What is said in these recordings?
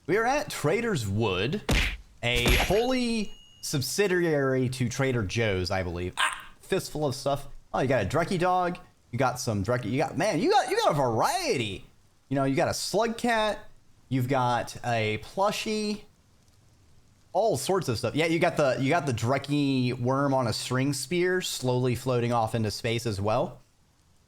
We are at Trader's Wood, a wholly subsidiary to Trader Joe's, I believe. Fistful of stuff. Oh, you got a Dreki dog. You got some Dreki. You got a variety. You know, you got a slug cat. You've got a plushie. All sorts of stuff. Yeah, you got the Dreki worm on a string spear, slowly floating off into space as well.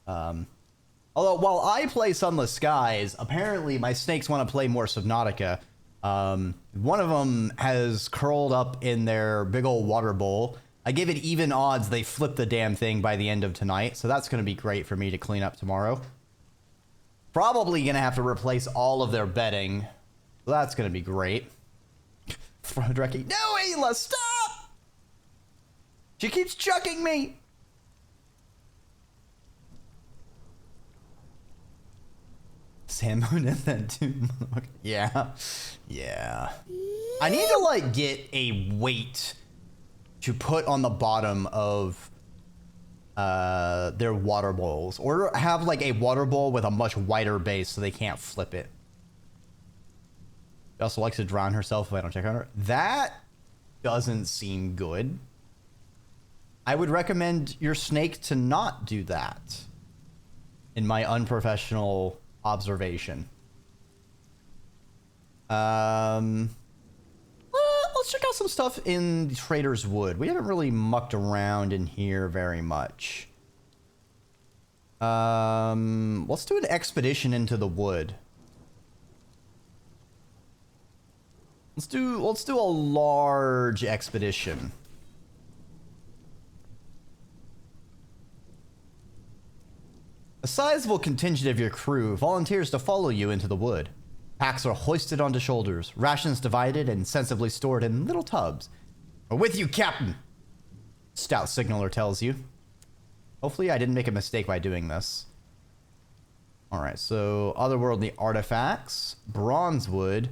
Although while I play Sunless Skies, apparently my snakes want to play more Subnautica. One of them has curled up in their big old water bowl. I give it even odds they flip the damn thing by the end of tonight, so that's going to be great for me to clean up tomorrow. Probably going to have to replace all of their bedding, so that's going to be great. Throw Dreki. No, Ayla, stop! She keeps chucking me! Salmon and then two. Yeah. I need to like get a weight to put on the bottom of their water bowls, or have like a water bowl with a much wider base so they can't flip it. She also likes to drown herself if I don't check on her. That doesn't seem good. I would recommend your snake to not do that, in my unprofessional observation. Let's check out some stuff in Trader's Wood. We haven't really mucked around in here very much. Let's do an expedition into the wood. Let's do a large expedition. A sizable contingent of your crew volunteers to follow you into the wood. Packs are hoisted onto shoulders, rations divided and sensibly stored in little tubs. "We're with you, Captain," Stout Signaler tells you. Hopefully I didn't make a mistake by doing this. Alright, so otherworldly artifacts, bronze wood,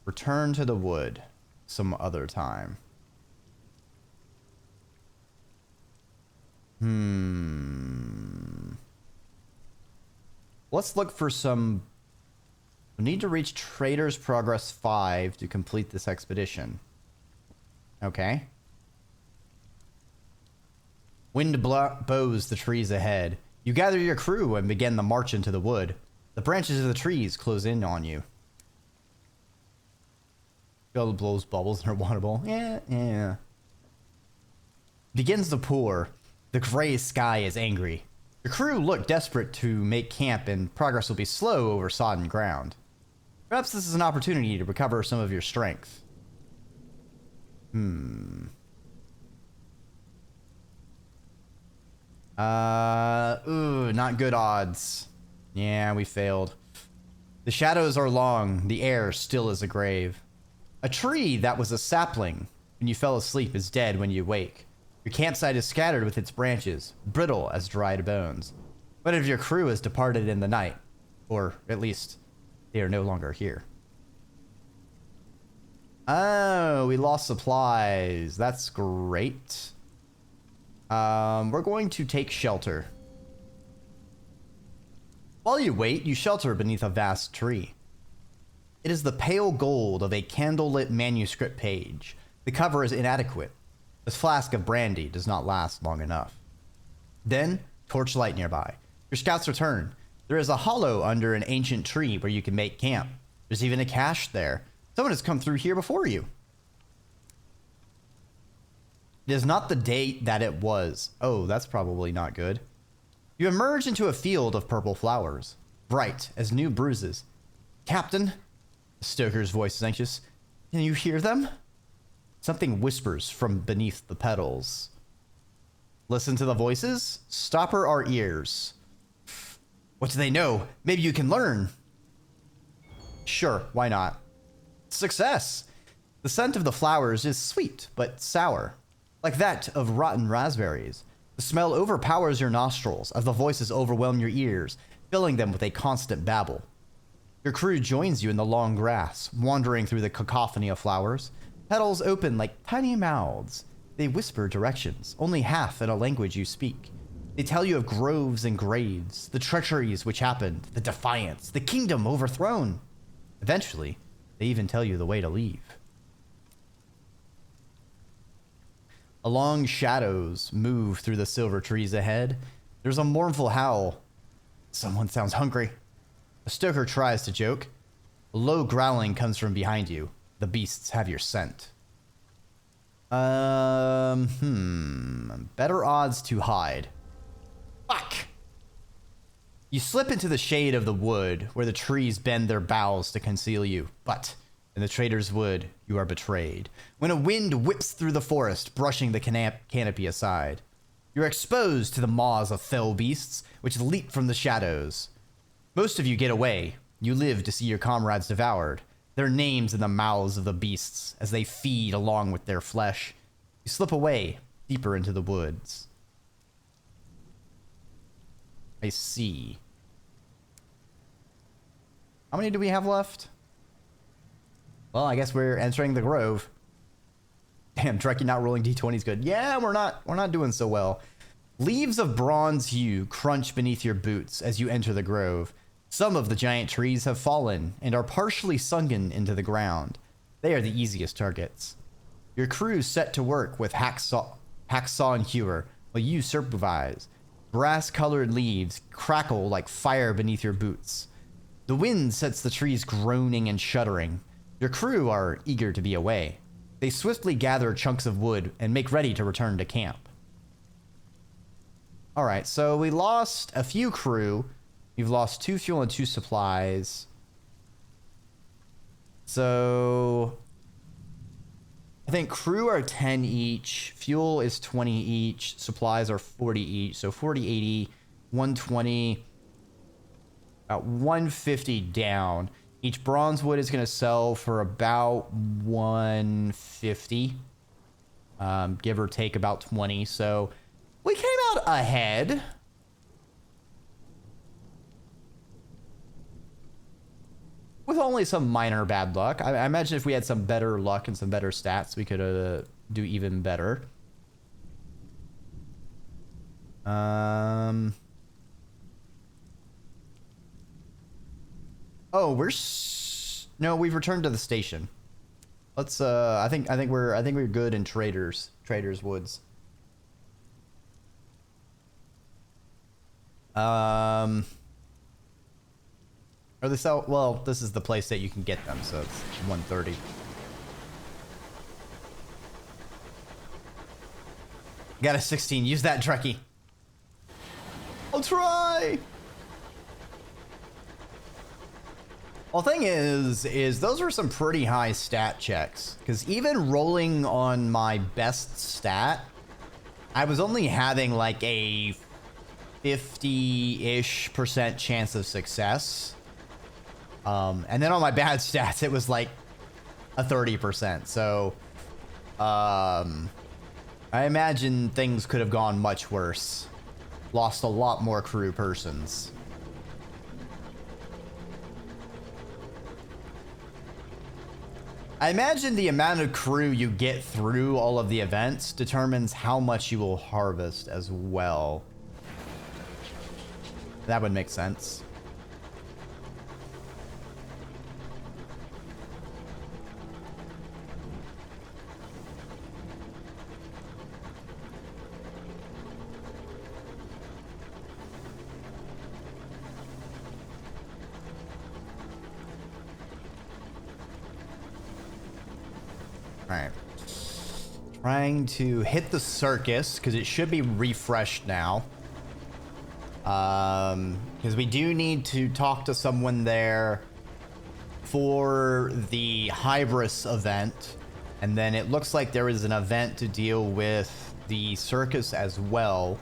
return to the wood some other time. Let's look for some... We need to reach Trader's Progress 5 to complete this expedition. Okay. Wind bows the trees ahead. You gather your crew and begin the march into the wood. The branches of the trees close in on you. Bella blows bubbles in her water bowl. Yeah. Begins to pour. The gray sky is angry. Your crew look desperate to make camp, and progress will be slow over sodden ground. Perhaps this is an opportunity to recover some of your strength. Ooh, not good odds. Yeah, we failed. The shadows are long, the air still as a grave. A tree that was a sapling when you fell asleep is dead when you wake. Your campsite is scattered with its branches, brittle as dried bones. One of your crew has departed in the night, or at least they are no longer here. Oh, we lost supplies. That's great. We're going to take shelter. While you wait, you shelter beneath a vast tree. It is the pale gold of a candlelit manuscript page. The cover is inadequate. This flask of brandy does not last long enough. Then, torchlight nearby. Your scouts return. There is a hollow under an ancient tree where you can make camp. There's even a cache there. Someone has come through here before you. It is not the date that it was. Oh, that's probably not good. You emerge into a field of purple flowers, bright as new bruises. "Captain," the stoker's voice is anxious. "Can you hear them?" Something whispers from beneath the petals. Listen to the voices. Stopper our ears. What do they know? Maybe you can learn. Sure, why not? Success! The scent of the flowers is sweet, but sour. Like that of rotten raspberries. The smell overpowers your nostrils as the voices overwhelm your ears, filling them with a constant babble. Your crew joins you in the long grass, wandering through the cacophony of flowers. Petals open like tiny mouths. They whisper directions, only half in a language you speak. They tell you of groves and graves, the treacheries which happened, the defiance, the kingdom overthrown. Eventually, They even tell you the way to leave. Long shadows move through the silver trees ahead. There's a mournful howl. Someone sounds hungry. A stoker tries to joke. A low growling comes from behind you. The beasts have your scent. Better odds to hide. Fuck! You slip into the shade of the wood where the trees bend their boughs to conceal you. But in the trader's wood, you are betrayed. When a wind whips through the forest, brushing the canopy aside. You're exposed to the maws of fell beasts, which leap from the shadows. Most of you get away. You live to see your comrades devoured. Their names in the mouths of the beasts as they feed along with their flesh. You slip away, deeper into the woods. I see. How many do we have left? Well, I guess we're entering the grove. Damn, Dreki not rolling d20 is good. Yeah, we're not doing so well. Leaves of bronze hue crunch beneath your boots as you enter the grove. Some of the giant trees have fallen and are partially sunken into the ground. They are the easiest targets. Your crew set to work with hacksaw and hewer while you supervise. Brass-colored leaves crackle like fire beneath your boots. The wind sets the trees groaning and shuddering. Your crew are eager to be away. They swiftly gather chunks of wood and make ready to return to camp. All right, so we lost a few crew. We've lost 2 fuel and 2 supplies. So I think crew are 10 each. Fuel is 20 each. Supplies are 40 each. So 40, 80, 120, about 150 down. Each bronze wood is going to sell for about 150, give or take about 20. So we came out ahead. With only some minor bad luck. I imagine if we had some better luck and some better stats, we could do even better. Oh, no, we've returned to the station. Let's I think we're good in Traders Woods. Or they sell, well, this is the place that you can get them, so it's 130. Got a 16. Use that, Dreki. I'll try. Well, thing is those were some pretty high stat checks. Because even rolling on my best stat, I was only having like a 50-ish% chance of success. And then on my bad stats, it was like a 30%. So, I imagine things could have gone much worse. Lost a lot more crew persons. I imagine the amount of crew you get through all of the events determines how much you will harvest as well. That would make sense. Alright. Trying to hit the circus, because it should be refreshed now. Because we do need to talk to someone there for the Hybris event. And then it looks like there is an event to deal with the circus as well.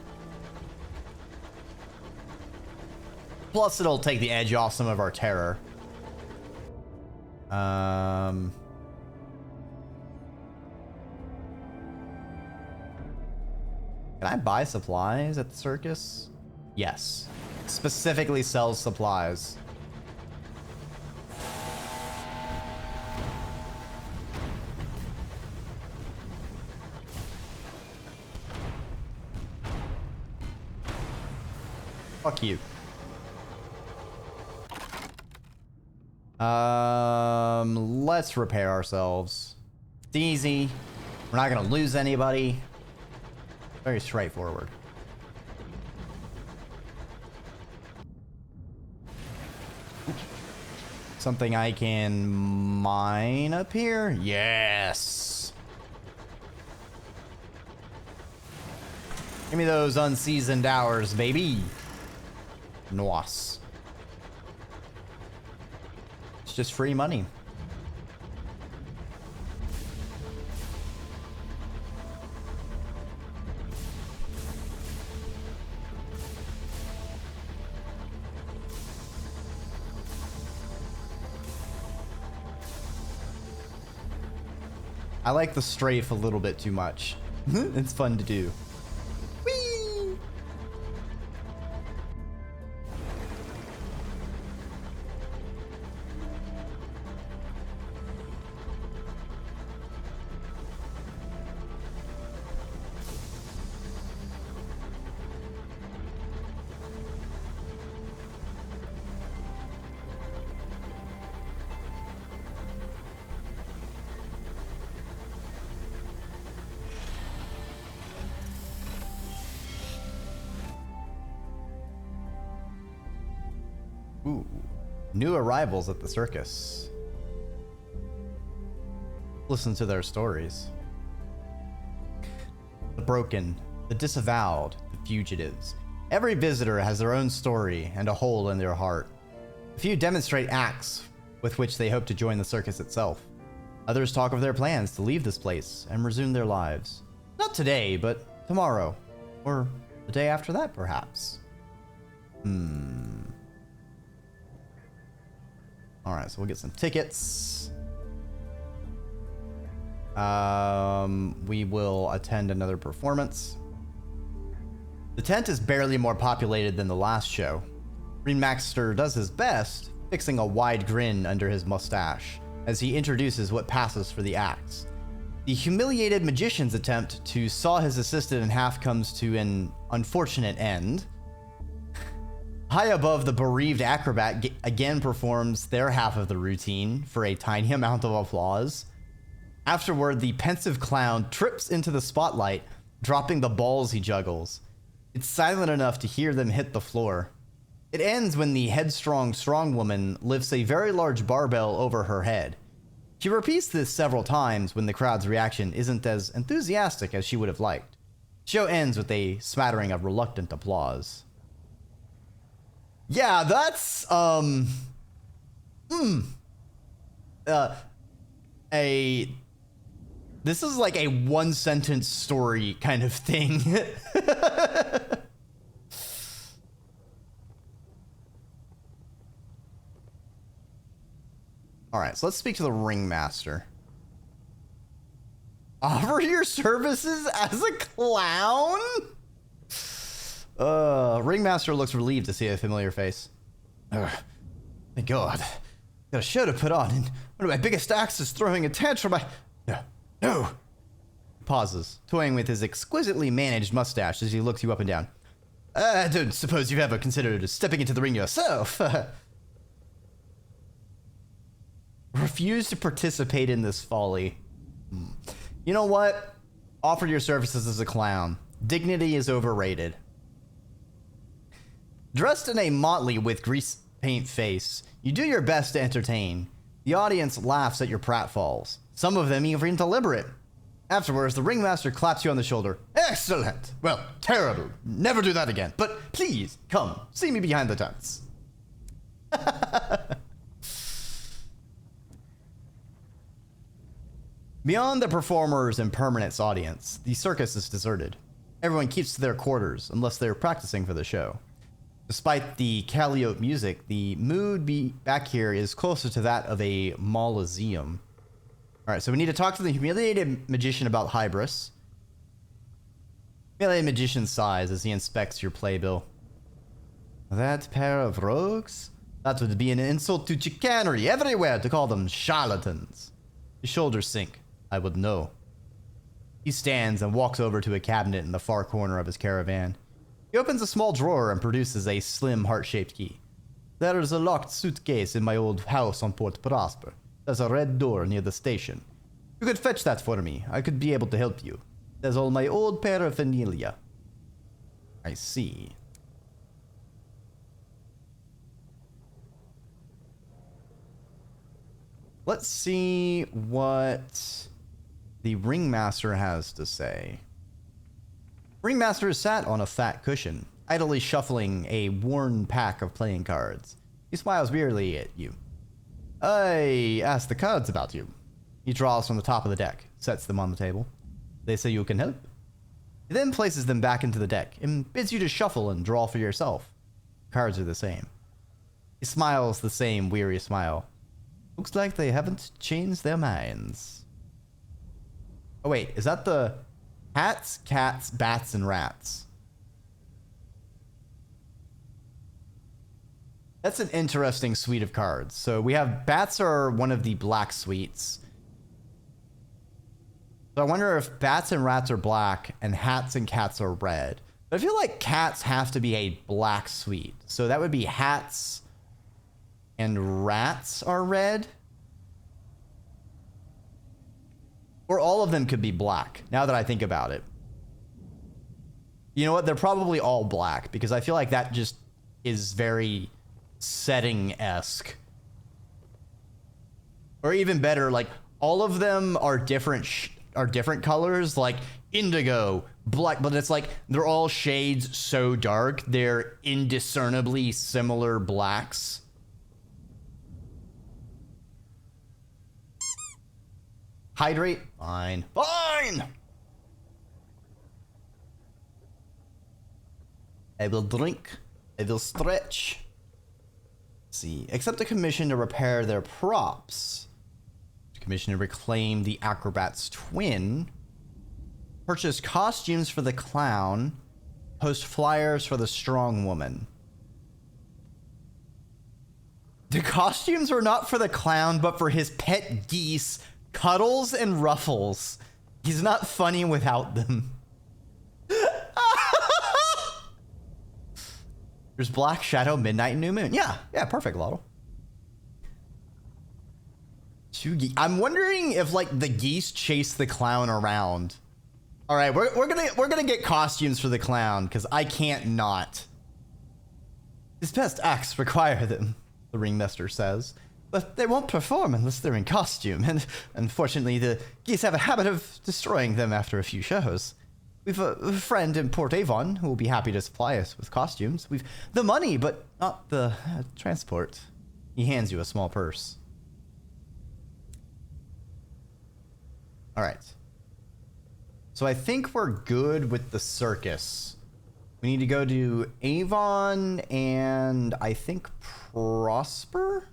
Plus, it'll take the edge off some of our terror. Can I buy supplies at the circus? Yes. Specifically sells supplies. Fuck you. Let's repair ourselves. It's easy. We're not gonna lose anybody. Very straightforward. Something I can mine up here? Yes! Give me those unseasoned hours, baby. Nice. It's just free money. I like the strafe a little bit too much. It's fun to do. Whee! Ooh, new arrivals at the circus. Listen to their stories. The broken, the disavowed, the fugitives. Every visitor has their own story and a hole in their heart. A few demonstrate acts with which they hope to join the circus itself. Others talk of their plans to leave this place and resume their lives. Not today, but tomorrow. Or the day after that, perhaps. Alright, so we'll get some tickets. We will attend another performance. The tent is barely more populated than the last show. Ringmaster does his best, fixing a wide grin under his mustache, as he introduces what passes for the acts. The humiliated magician's attempt to saw his assistant in half comes to an unfortunate end. High above, the bereaved acrobat again performs their half of the routine for a tiny amount of applause. Afterward, the pensive clown trips into the spotlight, dropping the balls he juggles. It's silent enough to hear them hit the floor. It ends when the headstrong strong woman lifts a very large barbell over her head. She repeats this several times when the crowd's reaction isn't as enthusiastic as she would have liked. The show ends with a smattering of reluctant applause. Yeah, that's, this is like a one-sentence story kind of thing. Alright, so let's speak to the ringmaster. Offer your services as a clown? Ringmaster looks relieved to see a familiar face. Thank God. Got a show to put on, and one of my biggest acts is throwing a tantrum. No. Pauses, toying with his exquisitely managed mustache as he looks you up and down. I don't suppose you've ever considered stepping into the ring yourself. Refuse to participate in this folly. You know what? Offer your services as a clown. Dignity is overrated. Dressed in a motley with grease paint face, you do your best to entertain. The audience laughs at your pratfalls, some of them even deliberate. Afterwards, the ringmaster claps you on the shoulder. Excellent! Well, terrible. Never do that again. But please, come, see me behind the tents. Beyond the performers and permanent's audience, the circus is deserted. Everyone keeps to their quarters unless they're practicing for the show. Despite the Calliope music, the mood back here is closer to that of a mausoleum. Alright, so we need to talk to the humiliated magician about hybris. Humiliated magician sighs as he inspects your playbill. That pair of rogues? That would be an insult to chicanery everywhere to call them charlatans. His shoulders sink. I would know. He stands and walks over to a cabinet in the far corner of his caravan. He opens a small drawer and produces a slim heart-shaped key. There's a locked suitcase in my old house on Port Prosper. There's a red door near the station. You could fetch that for me. I could be able to help you. There's all my old paraphernalia. I see. Let's see what the ringmaster has to say. Ringmaster sat on a fat cushion, idly shuffling a worn pack of playing cards. He smiles wearily at you. I asked the cards about you. He draws from the top of the deck, sets them on the table. They say you can help. He then places them back into the deck and bids you to shuffle and draw for yourself. Cards are the same. He smiles the same weary smile. Looks like they haven't changed their minds. Oh wait, is that the hats, cats, bats, and rats? That's an interesting suite of cards. So we have bats are one of the black suites. So I wonder if bats and rats are black and hats and cats are red. But I feel like cats have to be a black suite. So that would be hats and rats are red. Or all of them could be black, now that I think about it. You know what? They're probably all black because I feel like that just is very setting-esque. Or even better, like all of them are different colors, like indigo, black, but it's like they're all shades so dark they're indiscernibly similar blacks. Hydrate? Fine. Fine! I will drink. I will stretch. Let's see. Accept a commission to repair their props. Commission to reclaim the acrobat's twin. Purchase costumes for the clown. Post flyers for the strong woman. The costumes are not for the clown, but for his pet geese, Cuddles and Ruffles. He's not funny without them. There's Black Shadow, Midnight, and New Moon. Yeah, perfect, Lotto. I'm wondering if like the geese chase the clown around. All right, we're gonna get costumes for the clown because I can't not. His best acts require them, the ringmaster says, but they won't perform unless they're in costume. And unfortunately, the geese have a habit of destroying them after a few shows. We've a friend in Port Avon who will be happy to supply us with costumes. We've the money, but not the transport. He hands you a small purse. All right. So I think we're good with the circus. We need to go to Avon and I think Prosper?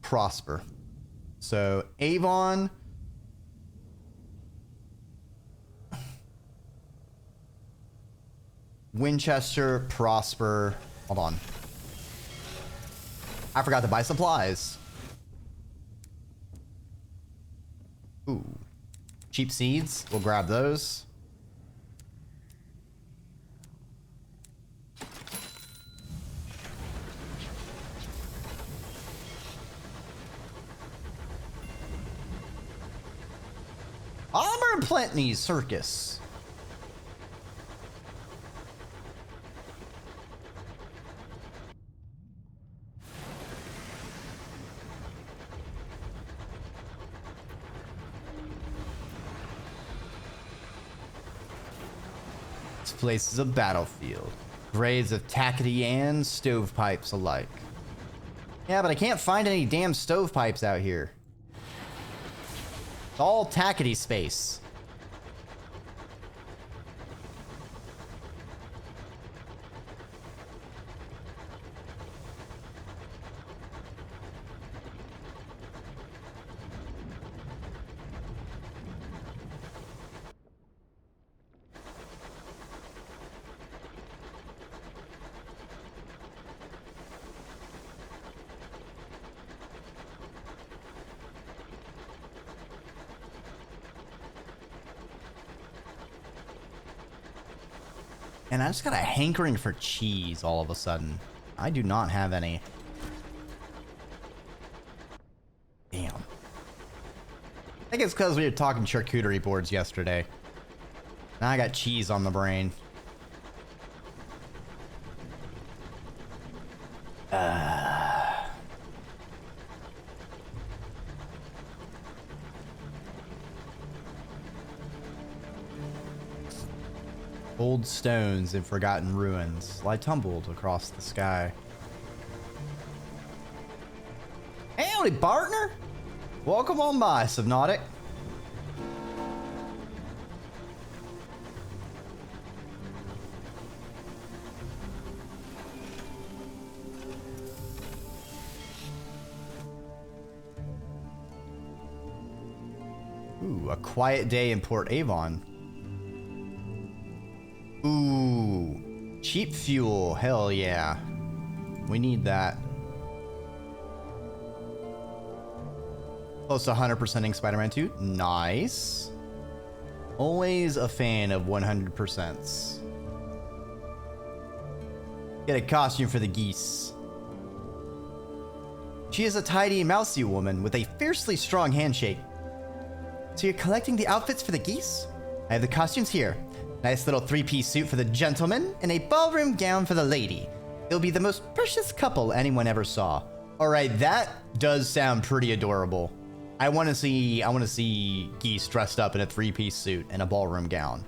Prosper. So Avon. Winchester, Prosper. Hold on. I forgot to buy supplies. Ooh. Cheap seeds. We'll grab those. Auburn Plenty Circus. This place is a battlefield. Grades of tackety and stovepipes alike. Yeah, but I can't find any damn stovepipes out here. It's all tackety space. And I just got a hankering for cheese all of a sudden. I do not have any. Damn. I think it's because we were talking charcuterie boards yesterday. Now I got cheese on the brain. Old stones and forgotten ruins lie tumbled across the sky. Howdy, partner! Welcome on by, Subnautic. Ooh, a quiet day in Port Avon. Ooh, cheap fuel. Hell yeah. We need that. Close to 100%ing Spider-Man 2. Nice. Always a fan of 100%s. Get a costume for the geese. She is a tidy, mousy woman with a fiercely strong handshake. So you're collecting the outfits for the geese? I have the costumes here. Nice little three-piece suit for the gentleman and a ballroom gown for the lady. It'll be the most precious couple anyone ever saw. All right, that does sound pretty adorable. I want to see geese dressed up in a three-piece suit and a ballroom gown.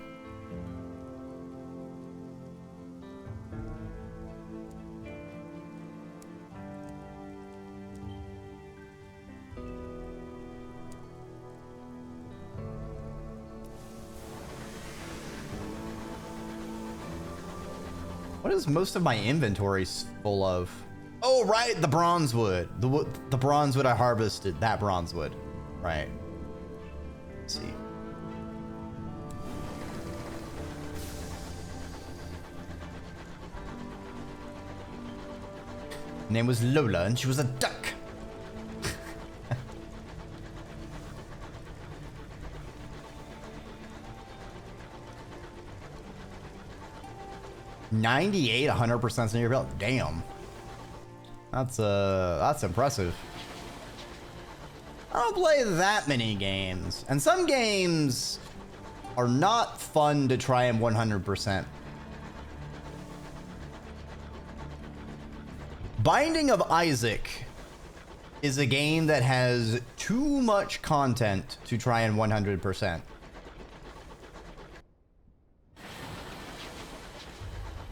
What is most of my inventory full of? Oh, right, the bronze wood. The bronze wood I harvested. That bronze wood. Right. Let's see. Her name was Lola, and she was a duck. $98, 100% in your belt. Damn. That's impressive. I don't play that many games, and some games are not fun to try and 100%. Binding of Isaac is a game that has too much content to try and 100%.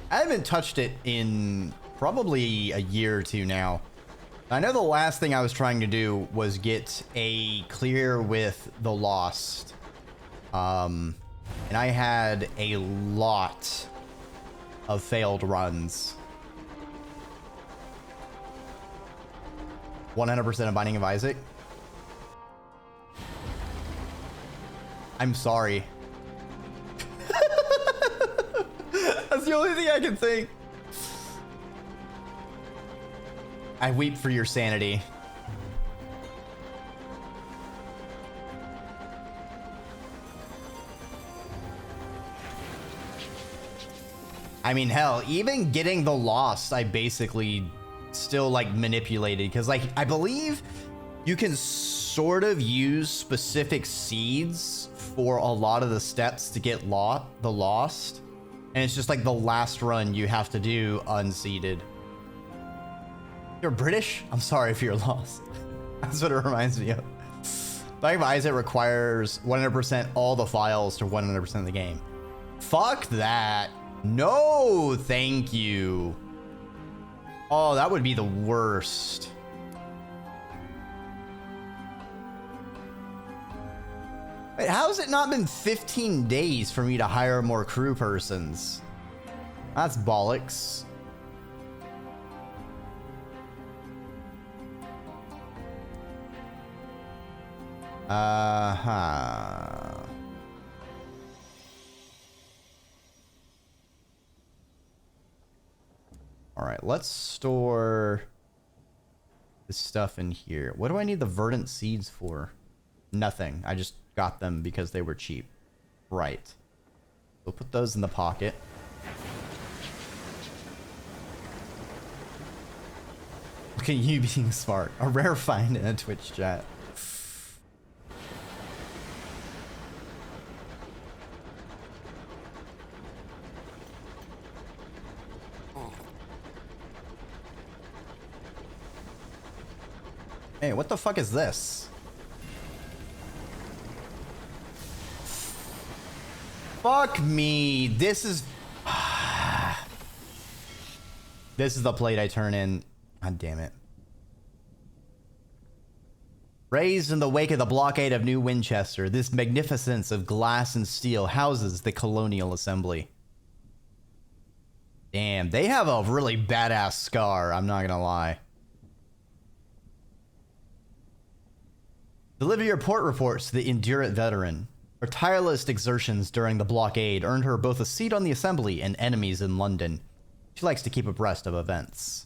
I haven't touched it in probably a year or two now. I know the last thing I was trying to do was get a clear with the Lost. And I had a lot of failed runs. 100% of Binding of Isaac. I'm sorry. That's the only thing I can think. I weep for your sanity. I mean, hell, even getting the Lost, I basically still like manipulated, because like I believe you can sort of use specific seeds for a lot of the steps to get the Lost, and it's just like the last run you have to do unseeded. You're British? I'm sorry if you're lost. That's what it reminds me of. Binding of Isaac requires 100% all the files to 100% of the game. Fuck that. No, thank you. Oh, that would be the worst. Wait, how has it not been 15 days for me to hire more crew persons? That's bollocks. Uh-huh. All right, let's store this stuff in here. What do I need the verdant seeds for? Nothing. I just got them because they were cheap. Right. We'll put those in the pocket. Look at you being smart. A rare find in a Twitch chat. Hey, what the fuck is this? Fuck me. This is... This is the plate I turn in. God damn it. Raised in the wake of the blockade of New Winchester, this magnificence of glass and steel houses the Colonial Assembly. Damn, they have a really badass scar, I'm not gonna lie. Deliver your port reports to the Endurant veteran. Her tireless exertions during the blockade earned her both a seat on the Assembly and enemies in London. She likes to keep abreast of events.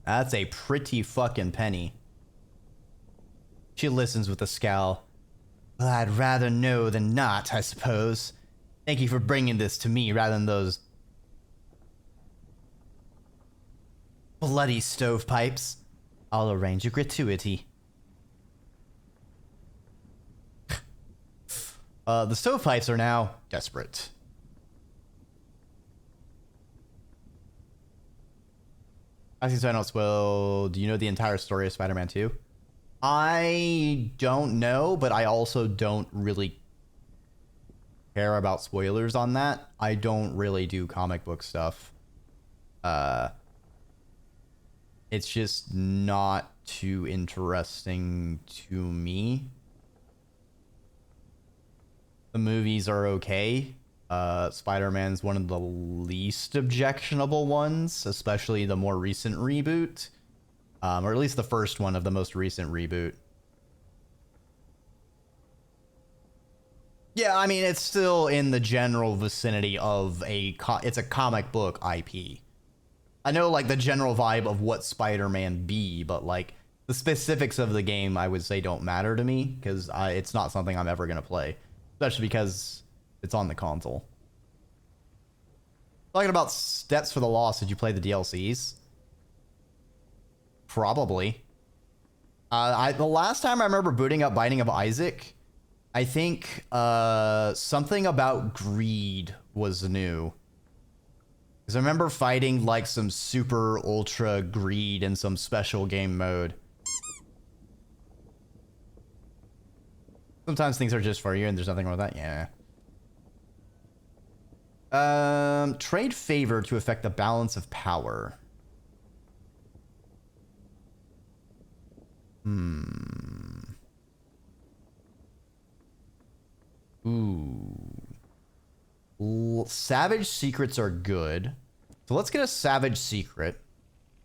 That's a pretty fucking penny. She listens with a scowl. Well, I'd rather know than not, I suppose. Thank you for bringing this to me rather than those bloody stovepipes. I'll arrange a gratuity. The stovepipes are now desperate. Asking so I don't spoil, do you know the entire story of Spider-Man 2? I don't know, but I also don't really care about spoilers on that. I don't really do comic book stuff. It's just not too interesting to me. The movies are okay. Spider-Man's one of the least objectionable ones, especially the more recent reboot. Or at least the first one of the most recent reboot. Yeah, I mean, it's still in the general vicinity of it's a comic book IP. I know, like, the general vibe of what Spider-Man be, but, like, the specifics of the game, I would say, don't matter to me, because it's not something I'm ever going to play. Especially because it's on the console. Talking about Steps for the Lost, did you play the DLCs? Probably. The last time I remember booting up Binding of Isaac, I think something about greed was new. Because I remember fighting like some super ultra greed in some special game mode. Sometimes things are just for you and there's nothing wrong with that. Yeah. Trade favor to affect the balance of power. Ooh. Savage secrets are good. So let's get a savage secret.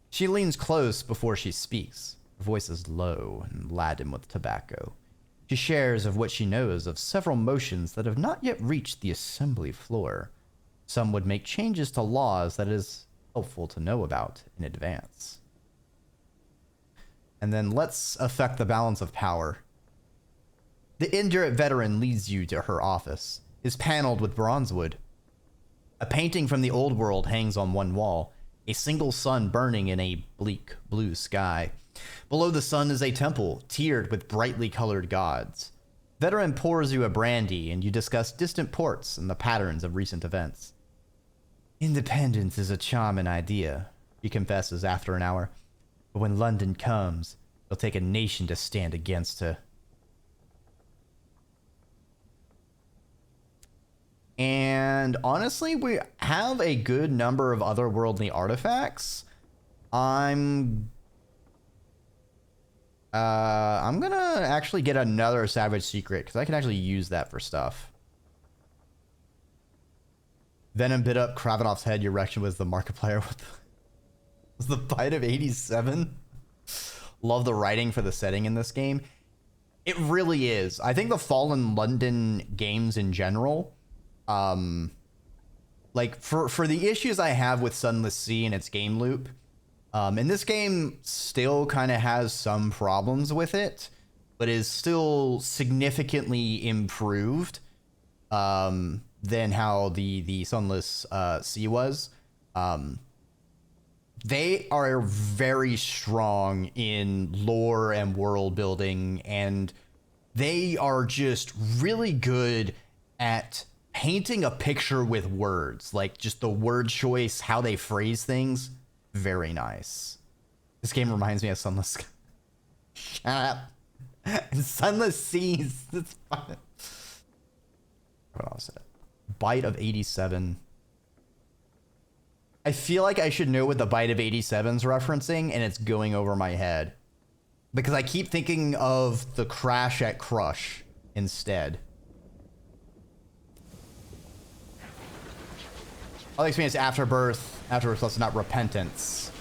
She leans close before she speaks. Her voice is low and laden with tobacco. She shares of what she knows of several motions that have not yet reached the assembly floor. Some would make changes to laws that it is helpful to know about in advance. And then let's affect the balance of power. The Endurant veteran leads you to her office. Is paneled with bronzewood. A painting from the old world hangs on one wall, a single sun burning in a bleak blue sky. Below the sun is a temple, tiered with brightly colored gods. Veteran pours you a brandy, and you discuss distant ports and the patterns of recent events. Independence is a charming idea, he confesses after an hour. But when London comes, it'll take a nation to stand against her. And honestly, we have a good number of otherworldly artifacts. I'm gonna actually get another Savage Secret, because I can actually use that for stuff. Venom bit up Kravanov's head. Your reaction was the Markiplier was the bite of 87. Love the writing for the setting in this game. It really is. I think the Fallen London games in general, like for the issues I have with Sunless Sea and its game loop, and this game still kind of has some problems with it, but is still significantly improved than how the Sunless Sea was. they are very strong in lore and world building, and they are just really good at painting a picture with words, like just the word choice, how they phrase things. Very nice. This game reminds me of Sunless. Shut up. Sunless Seas. That's fun. What else? Bite of 87. I feel like I should know what the Bite of 87's referencing, and it's going over my head. Because I keep thinking of the Crash at Crush instead. I'll experience Afterbirth. Afterbirth, that's not Repentance.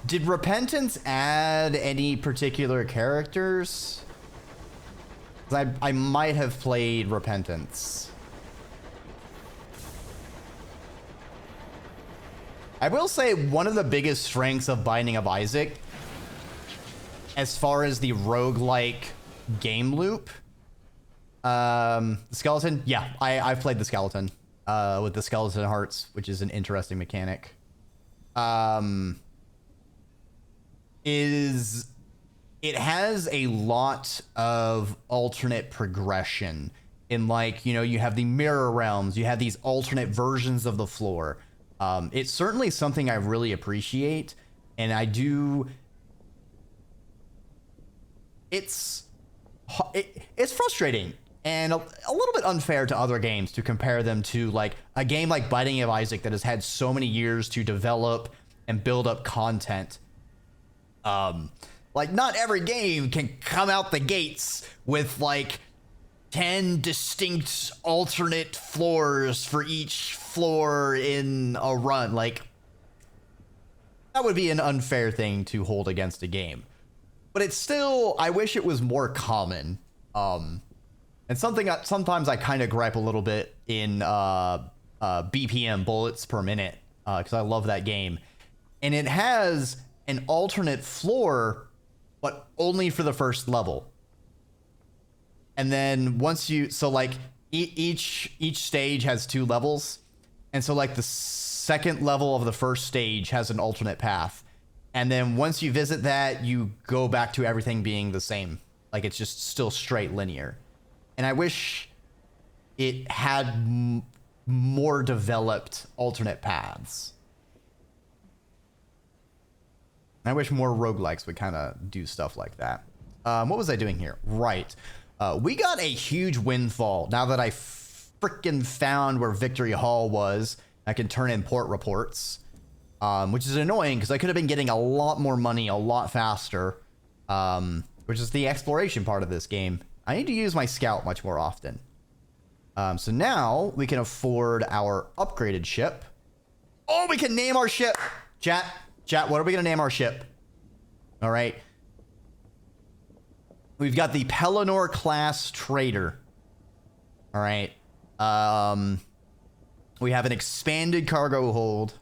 Did Repentance add any particular characters? I might have played Repentance. I will say one of the biggest strengths of Binding of Isaac, as far as the roguelike game loop, the skeleton, yeah, I've played the skeleton with the skeleton hearts, which is an interesting mechanic. It has a lot of alternate progression in, like, you know, you have the mirror realms, you have these alternate versions of the floor. It's certainly something I really appreciate, and I do. It's frustrating and a little bit unfair to other games to compare them to, like, a game like Binding of Isaac that has had so many years to develop and build up content. Like, not every game can come out the gates with, like, 10 distinct alternate floors for each floor in a run. Like, that would be an unfair thing to hold against a game. But it's still, I wish it was more common. And something sometimes I kind of gripe a little bit in BPM, bullets per minute, because I love that game. And it has an alternate floor, but only for the first level. And then once you, so like each stage has 2 levels. And so like the second level of the first stage has an alternate path. And then once you visit that, you go back to everything being the same. Like, it's just still straight linear. And I wish it had more developed alternate paths. I wish more roguelikes would kind of do stuff like that. What was I doing here? Right. We got a huge windfall now that I freaking found where Victory Hall was. I can turn in port reports, which is annoying because I could have been getting a lot more money a lot faster, which is the exploration part of this game. I need to use my scout much more often. So now we can afford our upgraded ship. Oh, we can name our ship. Chat, what are we going to name our ship? All right. We've got the Pelennor class trader. All right. We have an expanded cargo hold.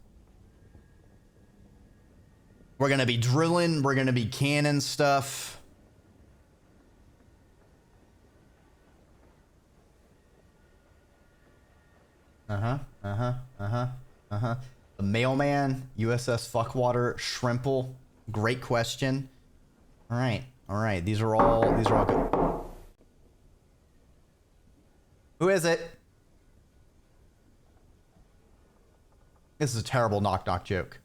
We're going to be drilling. We're going to be cannon stuff. The mailman, USS Fuckwater, Shrimple. Great question. All right. These are all good. Who is it? This is a terrible knock-knock joke.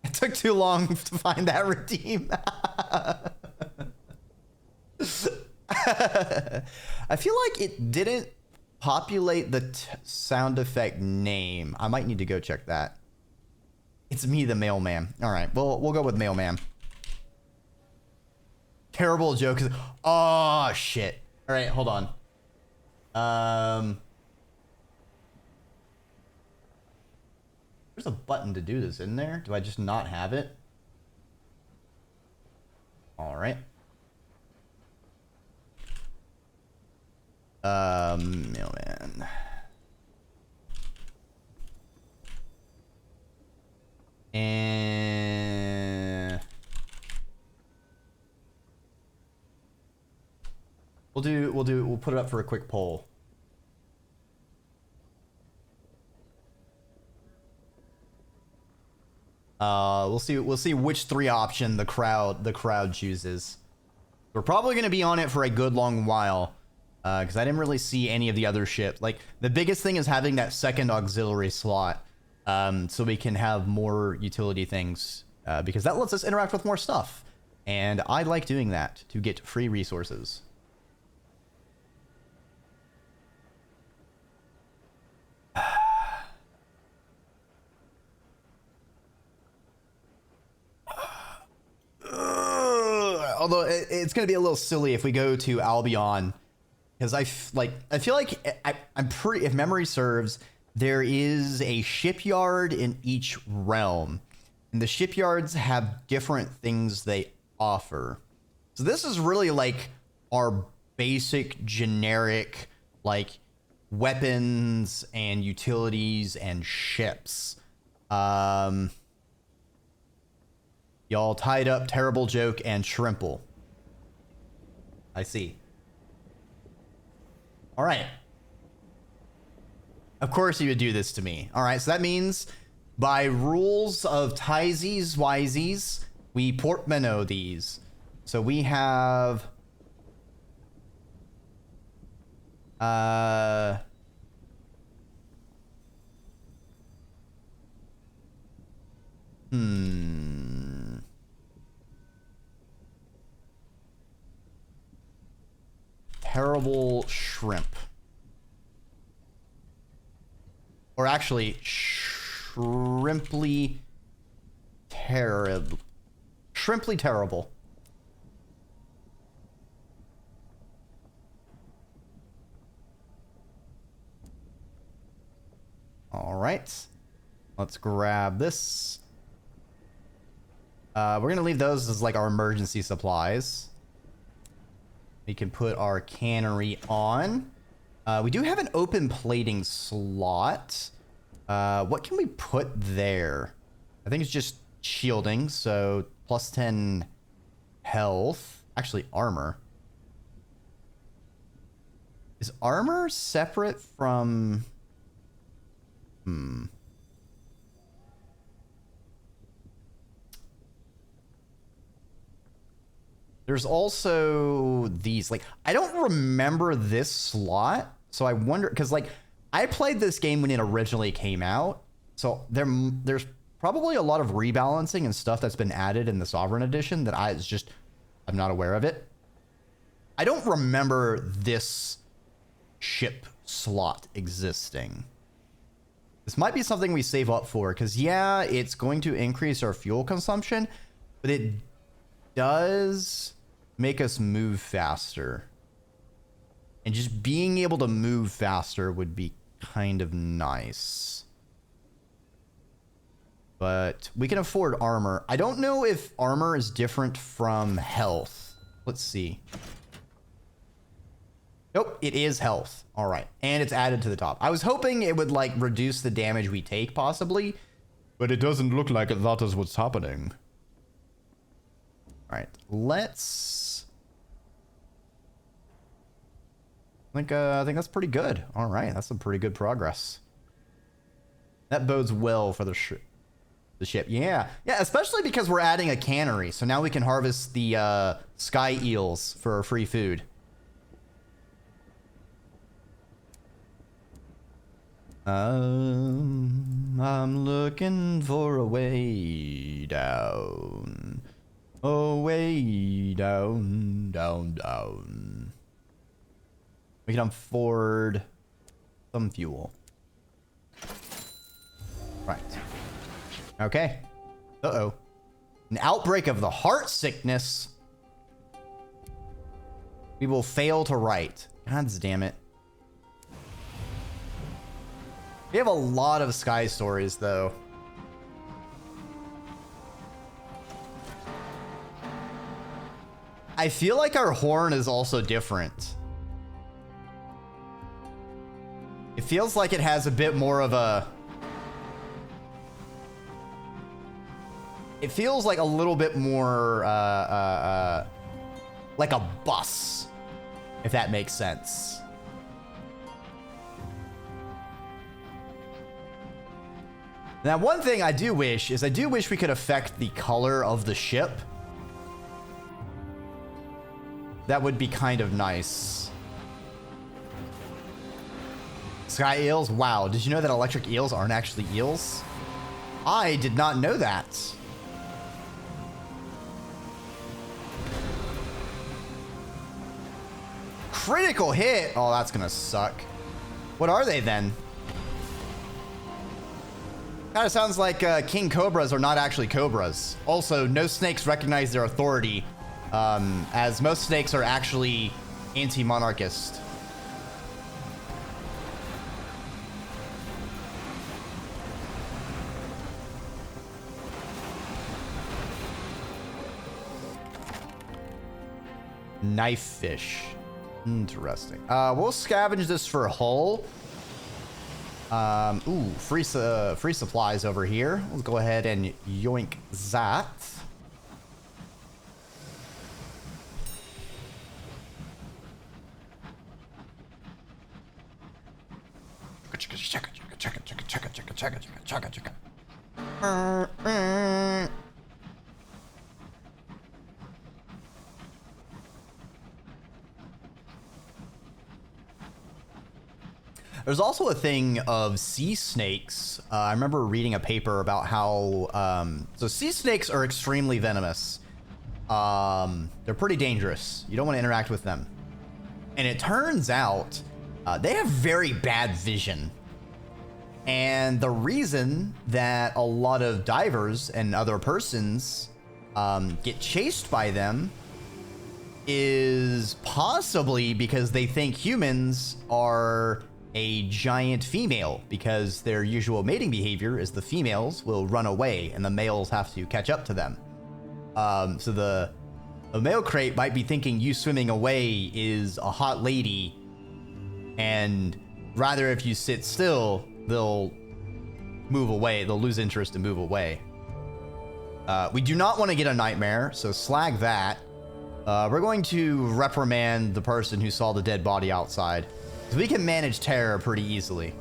It took too long to find that redeem. I feel like it didn't populate the sound effect name. I might need to go check that. It's me, the mailman. All right, we'll go with mailman. Terrible joke. Oh, shit. All right, hold on. There's a button to do this, isn't there? Do I just not have it? All right. Mailman. And we'll put it up for a quick poll. We'll see which 3 option the crowd chooses. We're probably going to be on it for a good long while, because I didn't really see any of the other ships. Like, the biggest thing is having that second auxiliary slot, so we can have more utility things, because that lets us interact with more stuff. And I like doing that to get free resources. Although it's going to be a little silly if we go to Albion, because I feel like I'm pretty, if memory serves, there is a shipyard in each realm, and the shipyards have different things they offer. So this is really like our basic generic like weapons and utilities and ships. Y'all tied up, terrible joke, and shrimple. I see. All right. Of course you would do this to me. All right, so that means by rules of Tiesies, Wisies, we portmanteau these. So we have... Terrible shrimp. Or actually, shrimply terrible. Shrimply terrible. All right. Let's grab this. We're going to leave those as like our emergency supplies. We can put our cannery on. We do have an open plating slot. What can we put there? I think it's just shielding, so plus 10 health. Actually, armor. Is armor separate from... There's also these, like, I don't remember this slot, so I wonder, because, like, I played this game when it originally came out, so there's probably a lot of rebalancing and stuff that's been added in the Sovereign Edition that I'm not aware of it. I don't remember this ship slot existing. This might be something we save up for, because, yeah, it's going to increase our fuel consumption, but it does make us move faster. And just being able to move faster would be kind of nice. But we can afford armor. I don't know if armor is different from health. Let's see. Nope, it is health. All right. And it's added to the top. I was hoping it would, like, reduce the damage we take, possibly. But it doesn't look like that is what's happening. All right, let's... I think that's pretty good. All right, that's some pretty good progress. That bodes well for the ship. Yeah, especially because we're adding a cannery, so now we can harvest the sky eels for free food. I'm looking for a way down. Oh, way down, down, down. We can afford some fuel. Right. Okay. Uh-oh. An outbreak of the heart sickness. We will fail to write. God damn it. We have a lot of sky stories, though. I feel like our horn is also different. It feels like it has a bit more of a... It feels like a little bit more, like a bus, if that makes sense. Now, one thing I do wish is we could affect the color of the ship. That would be kind of nice. Sky eels? Wow, did you know that electric eels aren't actually eels? I did not know that. Critical hit? Oh, that's gonna suck. What are they then? Kind of sounds like king cobras are not actually cobras. Also, no snakes recognize their authority, as most snakes are actually anti-monarchist. Knife fish. Interesting. We'll scavenge this for hull. Ooh, free supplies over here. Let's go ahead and yoink that. There's also a thing of sea snakes. I remember reading a paper about how, so sea snakes are extremely venomous. They're pretty dangerous. You don't want to interact with them. And it turns out, they have very bad vision. And the reason that a lot of divers and other persons, get chased by them is possibly because they think humans are a giant female, because their usual mating behavior is the females will run away and the males have to catch up to them. So the male crate might be thinking you swimming away is a hot lady, and rather if you sit still, they'll move away. They'll lose interest and move away. We do not want to get a nightmare, so slag that. We're going to reprimand the person who saw the dead body outside. We can manage terror pretty easily.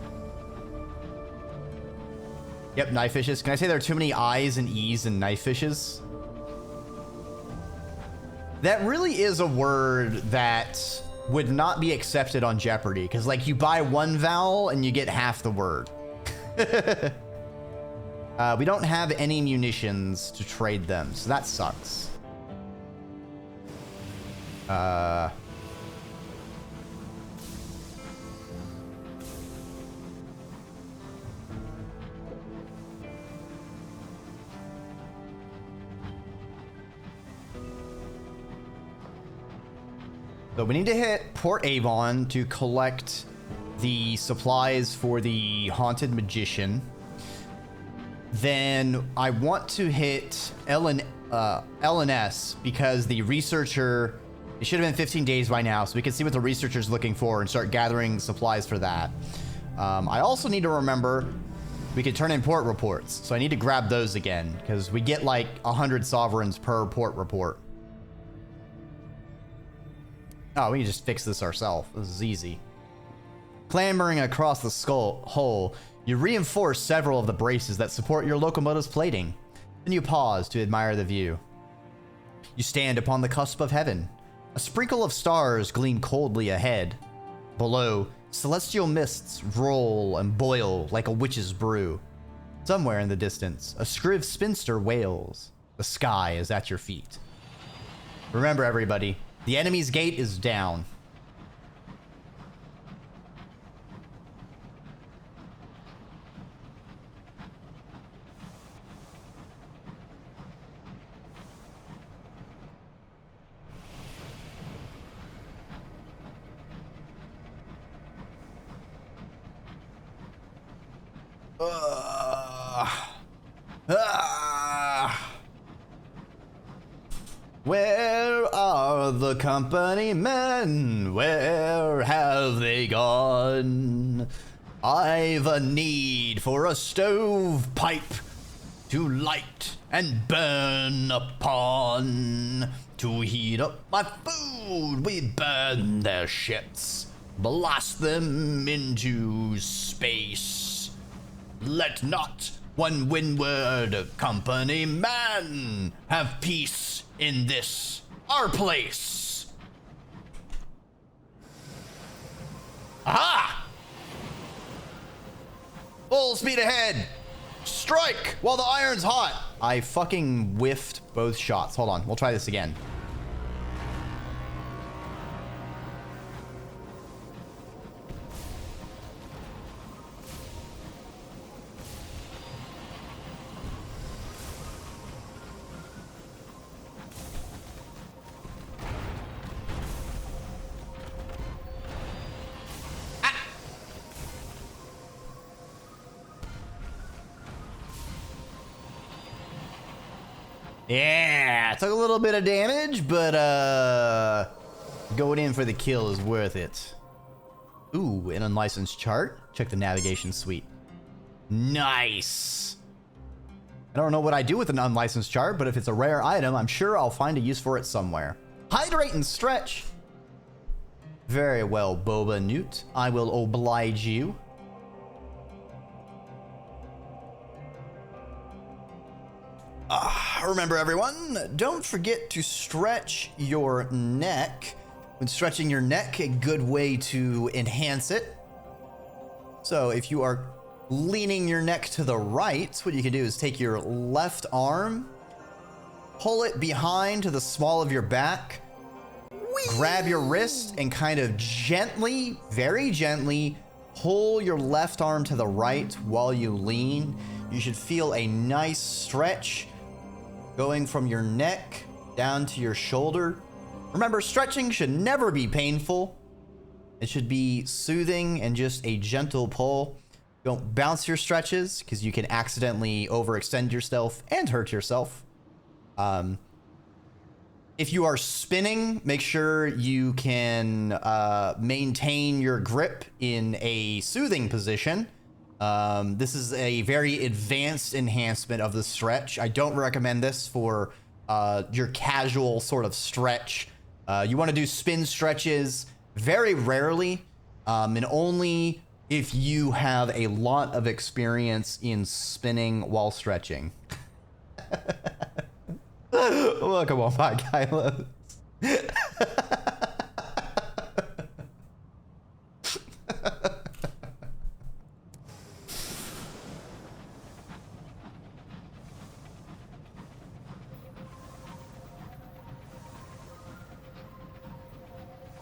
Yep, knife fishes. Can I say there are too many I's and E's in knife fishes? That really is a word that would not be accepted on Jeopardy, because like you buy one vowel and you get half the word. We don't have any munitions to trade them, so that sucks. So we need to hit Port Avon to collect the supplies for the Haunted Magician. Then I want to hit LNS because the researcher, it should have been 15 days by now, so we can see what the researcher's looking for and start gathering supplies for that. I also need to remember we can turn in port reports, so I need to grab those again because we get like 100 sovereigns per port report. Oh, we can just fix this ourselves. This is easy. Clambering across the hull, you reinforce several of the braces that support your locomotive's plating. Then you pause to admire the view. You stand upon the cusp of heaven. A sprinkle of stars gleam coldly ahead. Below, celestial mists roll and boil like a witch's brew. Somewhere in the distance, a Scriv spinster wails. The sky is at your feet. Remember, everybody, the enemy's gate is down. Where are the company men? Where have they gone? I've a need for a stovepipe to light and burn upon. To heat up my food, we burn their ships, blast them into space. Let not one windward company man have peace in this our place. Aha! Full speed ahead. Strike while the iron's hot. I fucking whiffed both shots. Hold on, we'll try this again. Yeah, took a little bit of damage, but going in for the kill is worth it. Ooh, an unlicensed chart. Check the navigation suite. Nice. I don't know what I do with an unlicensed chart, but if it's a rare item, I'm sure I'll find a use for it somewhere. Hydrate and stretch. Very well, Boba Newt. I will oblige you. Remember, everyone, don't forget to stretch your neck. When stretching your neck, a good way to enhance it. So if you are leaning your neck to the right, what you can do is take your left arm, pull it behind to the small of your back, grab your wrist, and kind of gently, very gently, pull your left arm to the right while you lean. You should feel a nice stretch going from your neck down to your shoulder. Remember, stretching should never be painful. It should be soothing and just a gentle pull. Don't bounce your stretches because you can accidentally overextend yourself and hurt yourself. If you are spinning, make sure you can maintain your grip in a soothing position. This is a very advanced enhancement of the stretch. I don't recommend this for your casual sort of stretch. You want to do spin stretches very rarely, and only if you have a lot of experience in spinning while stretching. Welcome on by, Kylo.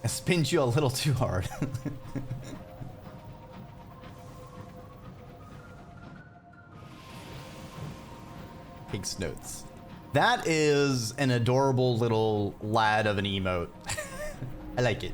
I spinned you a little too hard. Takes notes. That is an adorable little lad of an emote. I like it.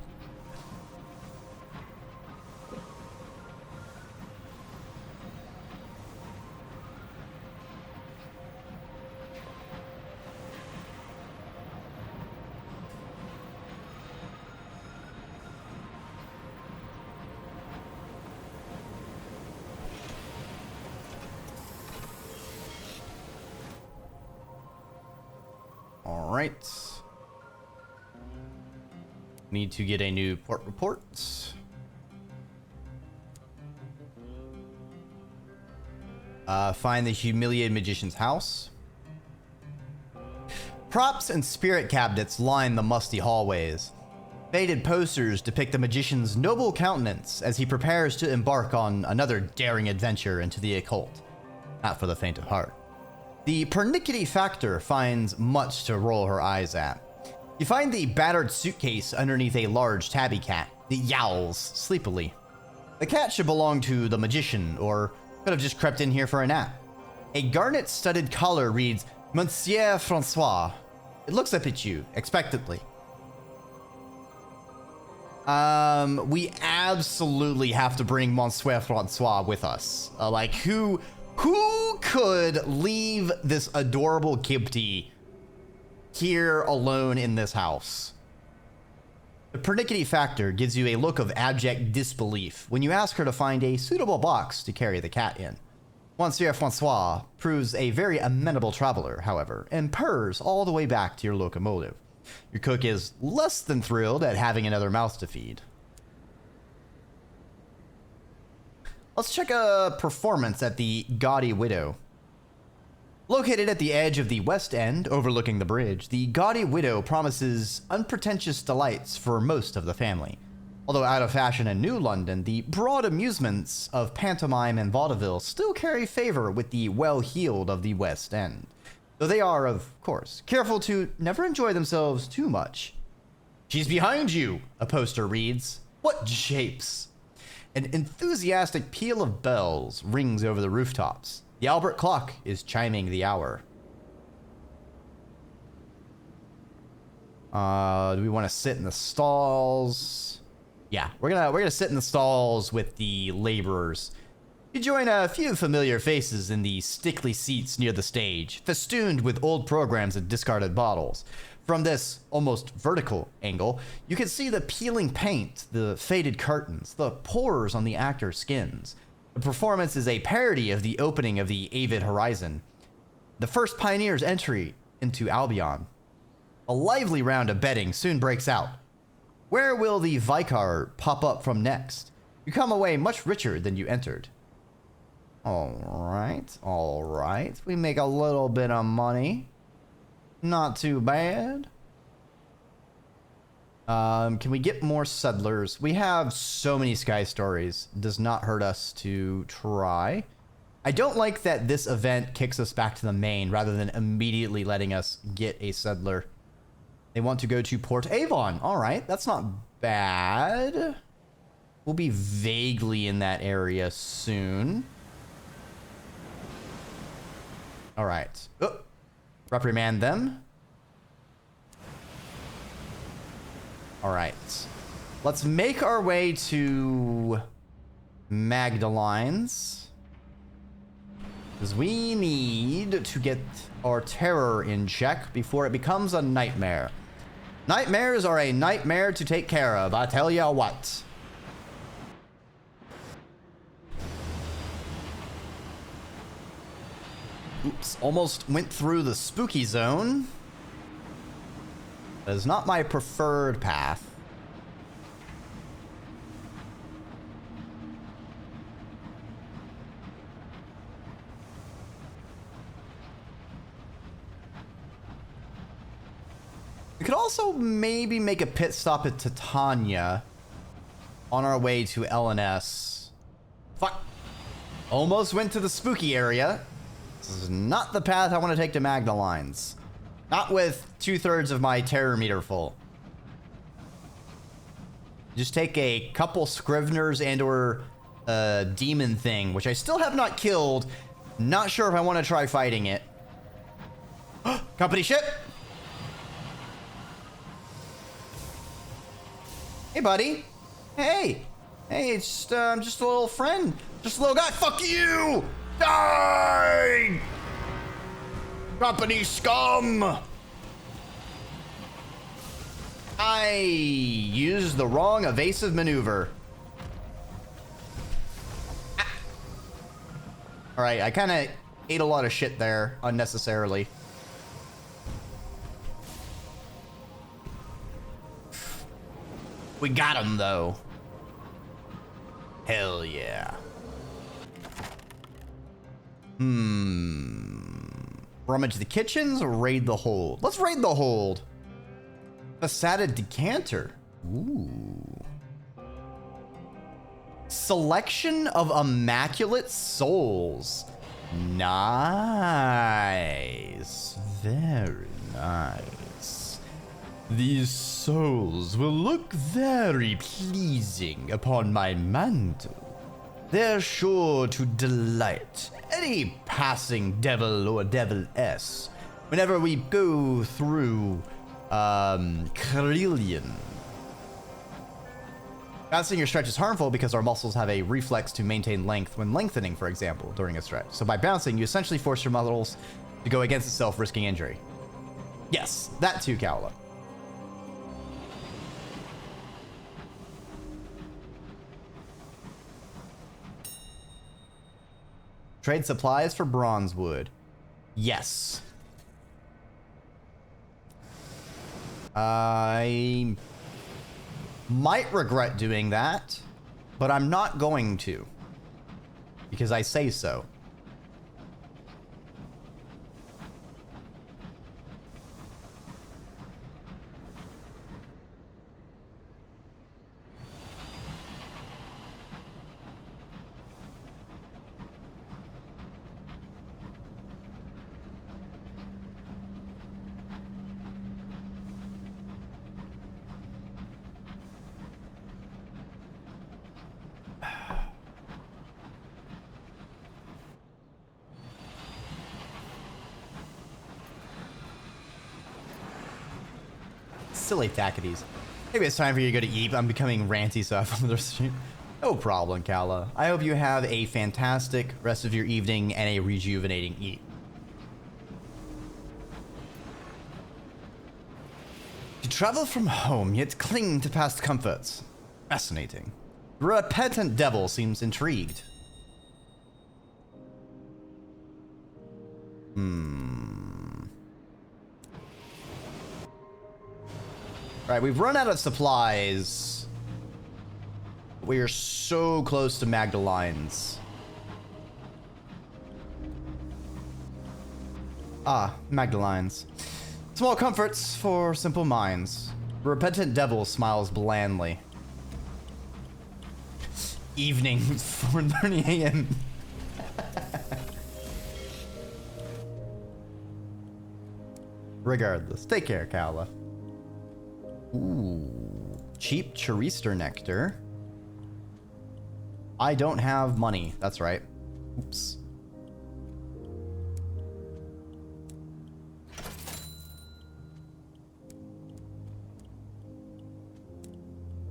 All right. Need to get a new port report. Find the humiliated magician's house. Props and spirit cabinets line the musty hallways. Faded posters depict the magician's noble countenance as he prepares to embark on another daring adventure into the occult. Not for the faint of heart. The pernickety factor finds much to roll her eyes at. You find the battered suitcase underneath a large tabby cat. It yowls sleepily. The cat should belong to the magician, or could have just crept in here for a nap. A garnet-studded collar reads, Monsieur Francois. It looks up at you, expectantly. We absolutely have to bring Monsieur Francois with us. Who could leave this adorable Kibti here alone in this house? The pernickety factor gives you a look of abject disbelief when you ask her to find a suitable box to carry the cat in. Monsieur Francois proves a very amenable traveler, however, and purrs all the way back to your locomotive. Your cook is less than thrilled at having another mouth to feed. Let's check a performance at the Gaudy Widow. Located at the edge of the West End, overlooking the bridge, the Gaudy Widow promises unpretentious delights for most of the family. Although out of fashion in New London, the broad amusements of pantomime and vaudeville still carry favor with the well-heeled of the West End. Though they are, of course, careful to never enjoy themselves too much. "She's behind you," a poster reads. What japes! An enthusiastic peal of bells rings over the rooftops. The Albert clock is chiming the hour. Do we want to sit in the stalls? Yeah, we're gonna sit in the stalls with the laborers. You join a few familiar faces in the stickly seats near the stage, festooned with old programs and discarded bottles. From this almost vertical angle, you can see the peeling paint, the faded curtains, the pores on the actors' skins. The performance is a parody of the opening of the Avid Horizon, the first pioneer's entry into Albion. A lively round of betting soon breaks out. Where will the Vicar pop up from next? You come away much richer than you entered. Alright. We make a little bit of money. Not too bad. Can we get more settlers? We have so many Sky Stories. Does not hurt us to try. I don't like that this event kicks us back to the main rather than immediately letting us get a settler. They want to go to Port Avon. All right, that's not bad. We'll be vaguely in that area soon. All right. Oh, reprimand them. All right. Let's make our way to Magdalene's, because we need to get our terror in check before it becomes a nightmare. Nightmares are a nightmare to take care of, I tell ya what. Oops, almost went through the spooky zone. That is not my preferred path. We could also maybe make a pit stop at Titania on our way to LNS. Fuck. Almost went to the spooky area. This is not the path I want to take to Magdalene's. Not with 2/3 of my terror meter full. Just take a couple Scriveners and or demon thing, which I still have not killed. Not sure if I want to try fighting it. Company ship. Hey, buddy. Hey. Hey, it's just, I'm just a little friend. Just a little guy. Fuck you! Die! Company scum! I used the wrong evasive maneuver. Ah. Alright, I kind of ate a lot of shit there unnecessarily. We got him, though. Hell yeah. Rummage the kitchens or raid the hold? Let's raid the hold. Faceted decanter. Ooh. Selection of immaculate souls. Nice. Very nice. These souls will look very pleasing upon my mantle. They're sure to delight any passing devil or devil-ess whenever we go through Carillion. Bouncing your stretch is harmful because our muscles have a reflex to maintain length when lengthening, for example, during a stretch. So by bouncing, you essentially force your muscles to go against itself, risking injury. Yes, that too, Kaula. Trade supplies for bronze wood. Yes. I might regret doing that, but I'm not going to. because I say so. Silly tackities. Maybe it's time for you to go to eat. I'm becoming ranty, so I'm no problem, Kala. I hope you have a fantastic rest of your evening and a rejuvenating eat. You travel from home, yet cling to past comforts. Fascinating. The repentant devil seems intrigued. Right, we've run out of supplies. We are so close to Magdalene's. Ah, Magdalene's. Small comforts for simple minds. The repentant devil smiles blandly. Evening, 4:30 a.m. Regardless, take care, Kala. Ooh, cheap Chorister nectar. I don't have money. That's right. Oops.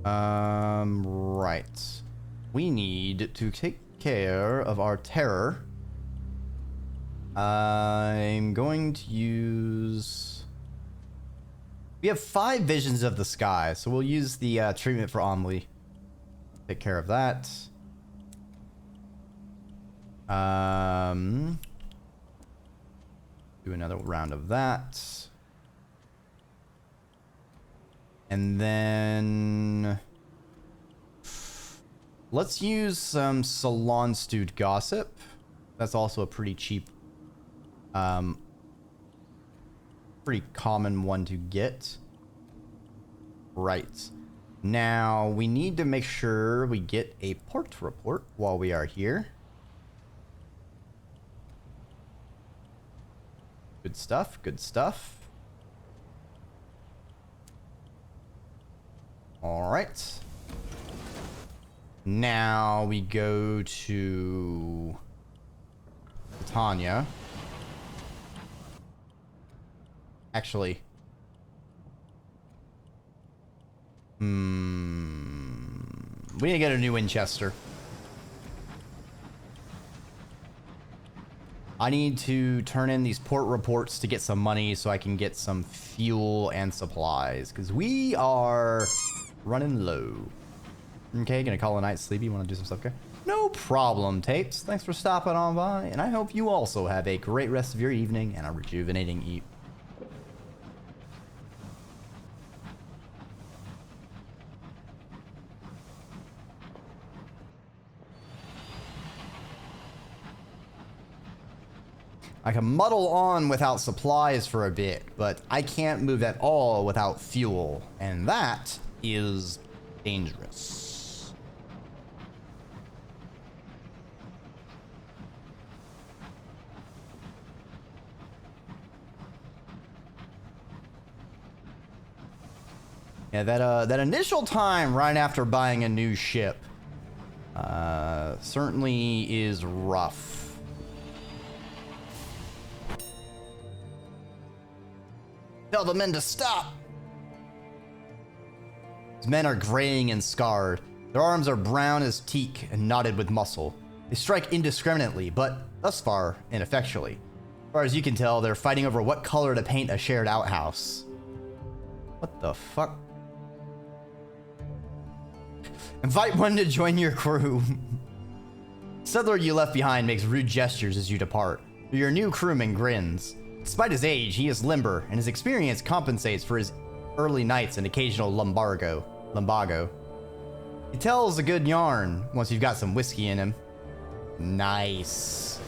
Right. We need to take care of our terror. I'm going to use... We have 5 visions of the sky, so we'll use the treatment for Amelie. Take care of that. Do another round of that. And then... let's use some salon stewed gossip. That's also a pretty cheap... pretty common one to get. Right. Now, we need to make sure we get a port report while we are here. Good stuff, good stuff. All right. Now we go to Tanya. Actually, we need to get a new Winchester. I need to turn in these port reports to get some money so I can get some fuel and supplies, because we are running low. Okay, gonna call a night sleepy. Want to do some stuff, okay? No problem, Tapes. Thanks for stopping on by, and I hope you also have a great rest of your evening and a rejuvenating eat. I can muddle on without supplies for a bit, but I can't move at all without fuel, and that is dangerous. Yeah, that initial time right after buying a new ship certainly is rough. Tell the men to stop! These men are graying and scarred. Their arms are brown as teak and knotted with muscle. They strike indiscriminately, but thus far, ineffectually. As far as you can tell, they're fighting over what color to paint a shared outhouse. What the fuck? Invite one to join your crew. Settler you left behind makes rude gestures as you depart. Your new crewman grins. Despite his age, he is limber, and his experience compensates for his early nights and occasional lumbago. He tells a good yarn once you've got some whiskey in him. Nice.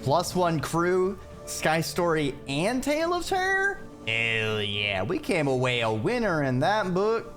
+1 crew, Sky Story, and Tale of Terror? Hell yeah, we came away a winner in that book.